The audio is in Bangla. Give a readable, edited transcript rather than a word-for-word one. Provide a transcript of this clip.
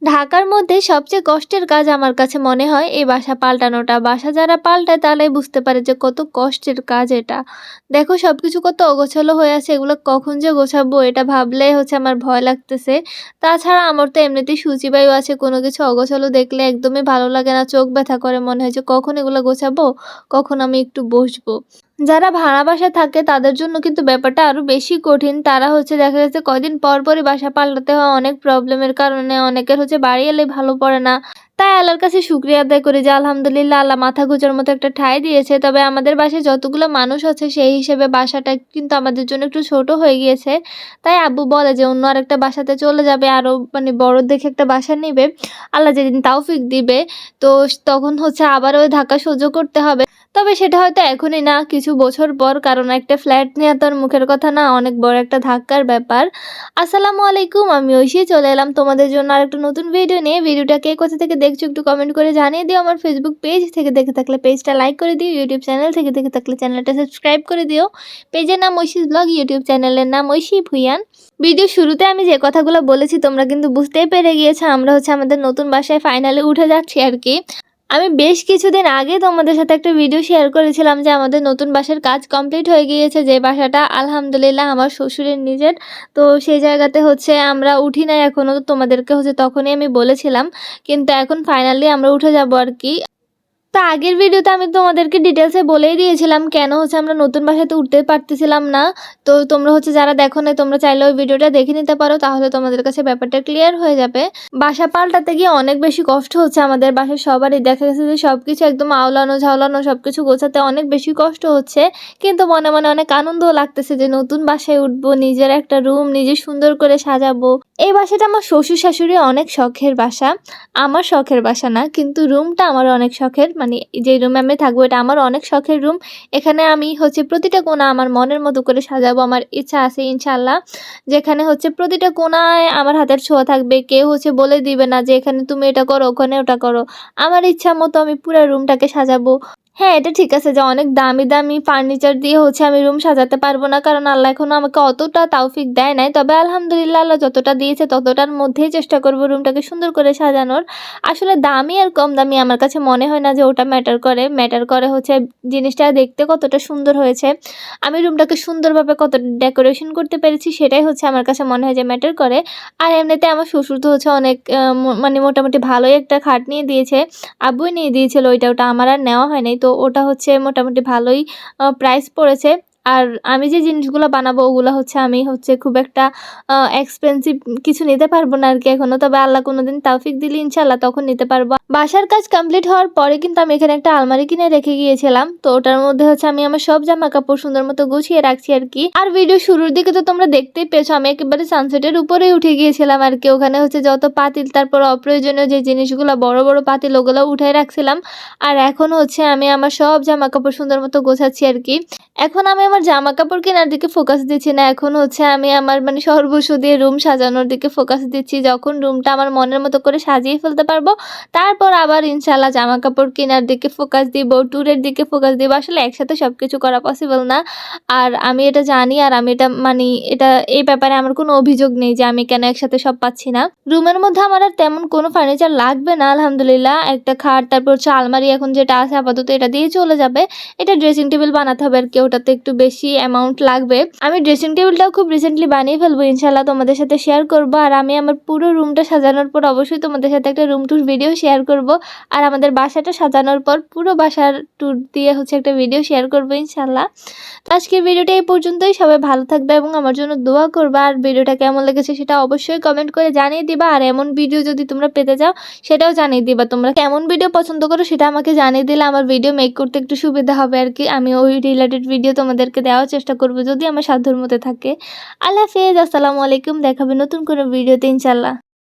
ঢাকার মধ্যে সবচেয়ে কষ্টের কাজ আমার কাছে মনে হয় এই বাসা পাল্টানোটা। বাসা যারা পাল্টায় তারাই বুঝতে পারে যে কত কষ্টের কাজ এটা। দেখো সবকিছু কত অগোছালো হয়ে আছে, এগুলো কখন যে গোছাবো এটা ভাবলেই আমার ভয় লাগতেছে। তাছাড়া আমার তো এমনিতেই সূচিবায়ু আছে, কোনো কিছু অগোছালো দেখলে একদমই ভালো লাগে না, চোখ ব্যথা করে, মনে হয় যে কখন এগুলো গোছাবো, কখন আমি একটু বসবো। যারা ভাড়া বাসায় থাকে তাদের জন্য কিন্তু ব্যাপারটা আরো বেশি কঠিন। তারা দেখা যাচ্ছে কয়দিন পর পরই বাসা পাল্টাতে হয় অনেক প্রবলেমের কারণে। অনেকের বাড়ি এলে ভালো পড়ে না। তাই আল্লাহর কাছে শুকরিয়া আদায় করি যে আলহামদুলিল্লাহ আল্লাহ মাথা গোঁজার মতো একটা ঠাঁই দিয়েছে। তবে আমাদের বাসায় যতগুলো মানুষ আছে সেই হিসেবে বাসাটা কিন্তু আমাদের জন্য একটু ছোট হয়ে গিয়েছে। তাই আব্বু বলে যে অন্য আরেকটা বাসাতে চলে যাবে, আরো বড় দেখে একটা বাসা নিবে। আল্লাহ যেদিন তাওফিক দিবে, তো তখন আবার ওই ধাক্কা সহ্য করতে হবে। তবে সেটা হয়তো এখনই না, কিছু বছর পর, কারণ একটা ফ্ল্যাট নেওয়া তো আর মুখের কথা না, অনেক বড় একটা ধাক্কার ব্যাপার। আসসালামু আলাইকুম, আমি ঐশী চলে এলাম তোমাদের জন্য আর একটা নতুন ভিডিও নিয়ে। ভিডিওটা কে কোথা থেকে দেখছো একটু কমেন্ট করে জানিয়ে দিও। আমার ফেসবুক পেজ থেকে দেখে থাকলে পেজটা লাইক করে দিও, ইউটিউব চ্যানেল থেকে দেখে থাকলে চ্যানেলটা সাবস্ক্রাইব করে দিও। পেজের নাম ঐশীস ব্লগ, ইউটিউব চ্যানেলের নাম ঐশী ভুইয়ান। ভিডিও শুরুতে আমি যে কথাগুলো বলেছি তোমরা কিন্তু বুঝতেই পেরে গিয়েছো, আমরা আমাদের নতুন বাসায় ফাইনালি উঠে যাচ্ছি আর কি। আমি বেশ কিছুদিন আগে তোমাদের সাথে একটা ভিডিও শেয়ার করেছিলাম যে আমাদের নতুন বাসার কাজ কমপ্লিট হয়ে গিয়েছে, যে বাসাটা আলহামদুলিল্লাহ আমার শ্বশুরের নিজের। তো সেই জায়গাতে আমরা উঠি নাই এখনো, তোমাদেরকে তখনই আমি বলেছিলাম, কিন্তু এখন ফাইনালি আমরা উঠে যাব আর কি। তা আগের ভিডিওতে আমি তোমাদেরকে ডিটেলসে বলেই দিয়েছিলাম কেন আমরা নতুন বাসাতে উঠতে পারতেছিলাম না। তো তোমরা যারা দেখো নাই তোমরা চাইলে ওই ভিডিওটা দেখে নিতে পারো, তাহলে তোমাদের কাছে ব্যাপারটা ক্লিয়ার হয়ে যাবে। বাসা পাল্টাতে গিয়ে অনেক বেশি কষ্ট হচ্ছে আমাদের বাসার সবারই। দেখা গেছে যে সবকিছু একদম আওলানো ঝাওলানো, সবকিছু গোছাতে অনেক বেশি কষ্ট হচ্ছে, কিন্তু মনে মনে অনেক আনন্দও লাগতেছে যে নতুন বাসায় উঠবো, নিজের একটা রুম নিজে সুন্দর করে সাজাবো। এই বাসাটা আমার শ্বশুর শাশুড়ি অনেক শখের বাসা, আমার শখের বাসা না, কিন্তু রুমটা আমার অনেক শখের। মানে যে রুমে আমি থাকবো এটা আমার অনেক শখের রুম। এখানে আমি প্রতিটা কোণা আমার মনের মতো করে সাজাবো, আমার ইচ্ছা আছে ইনশাল্লাহ। যেখানে প্রতিটা কোণায় আমার হাতের ছোঁয়া থাকবে, কেউ বলে দিবে না যে এখানে তুমি এটা করো ওখানে ওটা করো। আমার ইচ্ছা মতো আমি পুরো রুমটাকে সাজাবো। হ্যাঁ, এটা ঠিক আছে যে অনেক দামি দামি ফার্নিচার দিয়ে আমি রুম সাজাতে পারবো না, কারণ আল্লাহ এখনো আমাকে অতটা তৌফিক দেয় নাই। তবে আলহামদুলিল্লাহ আল্লাহ যতটা দিয়েছে ততটার মধ্যেই চেষ্টা করবো রুমটাকে সুন্দর করে সাজানোর। আসলে দামি আর কম দামি আমার কাছে মনে হয় না যে ওটা ম্যাটার করে। ম্যাটার করে জিনিসটা দেখতে কতটা সুন্দর হয়েছে, আমি রুমটাকে সুন্দরভাবে কতটা ডেকোরেশন করতে পেরেছি, সেটাই আমার কাছে মনে হয় যে ম্যাটার করে। আর এমনিতে আমার শ্বশুর তো অনেক মানে মোটামুটি ভালোই একটা খাট নিয়ে দিয়েছে, আব্বুই নিয়ে দিয়েছিল ওটা আমার আর নেওয়া হয় নাই। তো ওটা মোটামুটি ভালোই প্রাইস পড়েছে। আর আমি যে জিনিসগুলো বানাবো ওগুলো আমি খুব একটা এক্সপেন্সিভ কিছু নিতে পারবো না আর কি এখনো। তবে আল্লাহ কোনোদিন তৌফিক দিলে ইনশাল্লাহ তখন নিতে পারবো। বাসার কাজ কমপ্লিট হওয়ার পরে কিন্তু আমি এখানে একটা আলমারি কিনে রেখে গিয়েছিলাম। তো ওটার মধ্যে আমি আমার সব জামা কাপড় সুন্দর মতো গুছিয়ে রাখছি আর কি। আর ভিডিও শুরুর দিকে তো তোমরা দেখতেই পেয়েছো আমি একেবারে সানসেটের উপরেই উঠে গিয়েছিলাম আর কি। ওখানে যত পাতিল, তারপর অপ্রয়োজনীয় যে জিনিসগুলো বড় বড় পাতিল ওগুলো উঠাই রাখছিলাম। আর এখন আমি আমার সব জামা কাপড় সুন্দর মতো গোছাচ্ছি আর কি। এখন আমি আমার জামা কাপড় কেনার দিকে ফোকাস দিচ্ছি না, এখন আমি আমার সর্বস্ব দিয়ে রুম সাজানোর দিকে ফোকাস দিচ্ছি। যখন রুমটা আমার মনের মতো করে সাজিয়ে ফেলতে পারবো, তারপর আবার ইনশাল্লাহ জামা কাপড় কেনার দিকে ফোকাস দিব, ট্যুরের দিকে ফোকাস দিব। আসলে একসাথে সবকিছু করা পসিবল না। আর আমি এটা জানি, আর আমি এটা এটা এই ব্যাপারে আমার কোনো অভিযোগ নেই যে আমি কেন একসাথে সব পাচ্ছি না। রুমের মধ্যে আমার আর তেমন কোনো ফার্নিচার লাগবে না আলহামদুলিল্লাহ। একটা খাট, তারপর আলমারি এখন যেটা আছে আপাতত এটা দিয়ে চলে যাবে। এটা ড্রেসিং টেবিল বানাতে হবে আর কি, ওটাতে একটু বেশি অ্যামাউন্ট লাগবে। আমি ড্রেসিং টেবিলটাও খুব রিসেন্টলি বানিয়ে ফেলবো ইনশাল্লাহ, তোমাদের সাথে শেয়ার করবো। আর আমি আমার পুরো রুমটা সাজানোর পর অবশ্যই তোমাদের সাথে একটা রুম ট্যুর ভিডিও শেয়ার করব। আর আমাদের বাসাটা সাজানোর পর পুরো বাসার ট্যুর দিয়ে একটা ভিডিও শেয়ার করবো ইনশাল্লাহ। তো আজকের ভিডিওটা এই পর্যন্তই। সবাই ভালো থাকবে এবং আমার জন্য দোয়া করবা। আর ভিডিওটা কেমন লেগেছে সেটা অবশ্যই কমেন্ট করে জানিয়ে দিবা। আর এমন ভিডিও যদি তোমরা পেতে চাও সেটাও জানিয়ে দিবা। তোমরা কেমন ভিডিও পছন্দ করো সেটা আমাকে জানিয়ে দিলে আমার ভিডিও মেক করতে একটু সুবিধা হবে আর কি। আমি ওই রিলেটেড ভিডিও তোমাদেরকে দেওয়ার চেষ্টা করবো যদি আমার সাধ্যের মধ্যে থাকে। আল্লাহ হাফেজ, আসসালামু আলাইকুম। দেখাবে নতুন কোনো ভিডিওতে ইনশাল্লাহ।